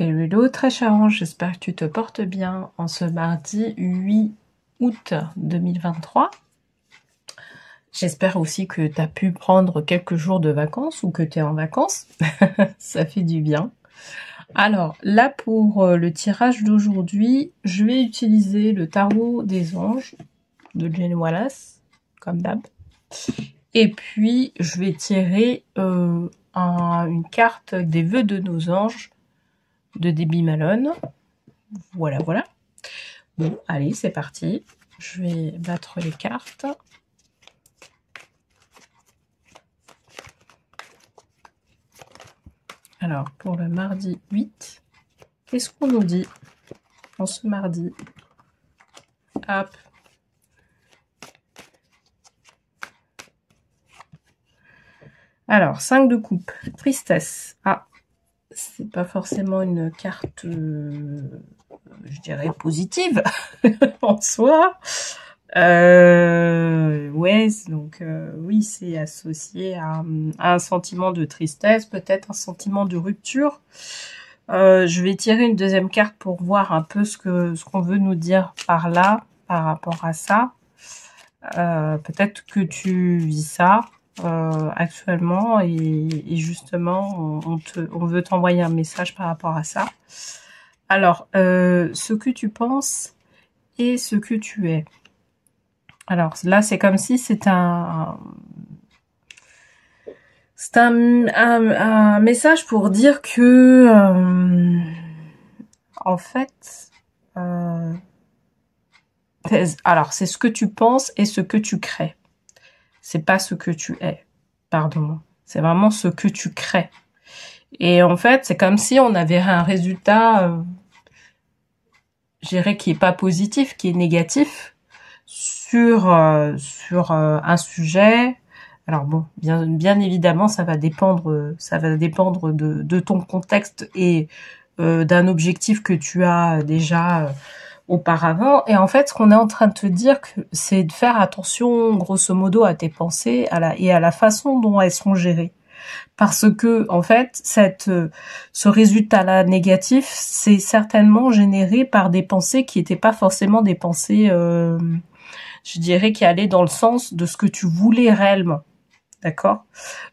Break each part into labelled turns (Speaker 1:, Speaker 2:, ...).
Speaker 1: Hello, très cher ange, j'espère que tu te portes bien en ce mardi 8 août 2023. J'espère aussi que tu as pu prendre quelques jours de vacances ou que tu es en vacances. Ça fait du bien. Alors, là pour le tirage d'aujourd'hui, je vais utiliser le tarot des anges de Jane Wallace, comme d'hab. Et puis, je vais tirer une carte des vœux de nos anges de Debbie Malone. Voilà, voilà. Bon, allez, c'est parti. Je vais battre les cartes. Alors, pour le mardi 8, qu'est-ce qu'on nous dit en ce mardi? Hop. Alors, 5 de coupe, tristesse. Ah, c'est pas forcément une carte, je dirais, positive en soi. Ouais, donc oui, c'est associé à un sentiment de tristesse, peut-être un sentiment de rupture. Je vais tirer une deuxième carte pour voir un peu ce qu'on veut nous dire par là, par rapport à ça. Peut-être que tu vis ça actuellement et justement on veut t'envoyer un message par rapport à ça. Alors, ce que tu penses et ce que tu es. Alors là, c'est comme si c'est un message pour dire que en fait, alors c'est ce que tu penses et ce que tu crées. C'est pas ce que tu es, pardon. C'est vraiment ce que tu crées. Et en fait, c'est comme si on avait un résultat, je dirais, qui est pas positif, qui est négatif sur un sujet. Alors bon, bien évidemment, ça va dépendre de ton contexte et d'un objectif que tu as déjà auparavant. Et en fait, ce qu'on est en train de te dire, c'est de faire attention, grosso modo, à tes pensées et à la façon dont elles sont gérées. Parce que, en fait, ce résultat-là négatif, c'est certainement généré par des pensées qui n'étaient pas forcément des pensées, je dirais, qui allaient dans le sens de ce que tu voulais réellement. D'accord?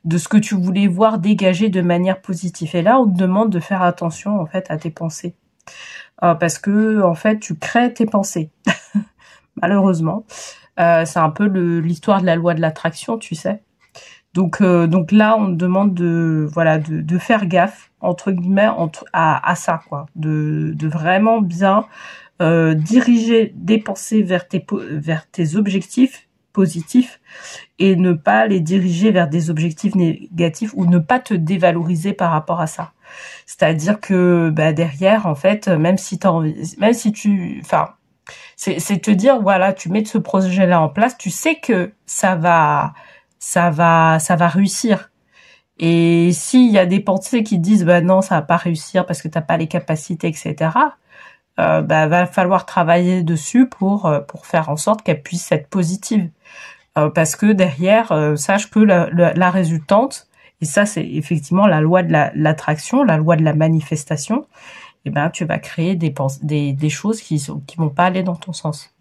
Speaker 1: De ce que tu voulais voir dégager de manière positive. Et là, on te demande de faire attention, en fait, à tes pensées. Parce que, en fait, tu crées tes pensées. Malheureusement. C'est un peu l'histoire de la loi de l'attraction, tu sais. Donc là, on te demande de faire gaffe, entre guillemets, à ça, quoi. De vraiment bien diriger des pensées vers tes objectifs positifs et ne pas les diriger vers des objectifs négatifs ou ne pas te dévaloriser par rapport à ça. C'est-à-dire que derrière, en fait, c'est te dire, voilà, tu mets ce projet-là en place, tu sais que ça va réussir. Et s'il y a des pensées qui disent, non, ça va pas réussir parce que t'as pas les capacités, etc., va falloir travailler dessus pour faire en sorte qu'elle puisse être positive. Parce que derrière, sache que la résultante, et ça c'est effectivement la loi de l'attraction, la loi de la manifestation, tu vas créer des choses qui vont pas aller dans ton sens.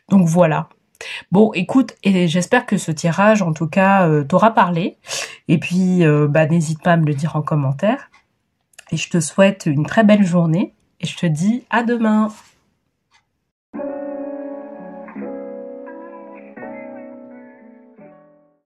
Speaker 1: Donc voilà. Bon, écoute, et j'espère que ce tirage, en tout cas, t'aura parlé. Et puis, n'hésite pas à me le dire en commentaire. Et je te souhaite une très belle journée. Et je te dis à demain.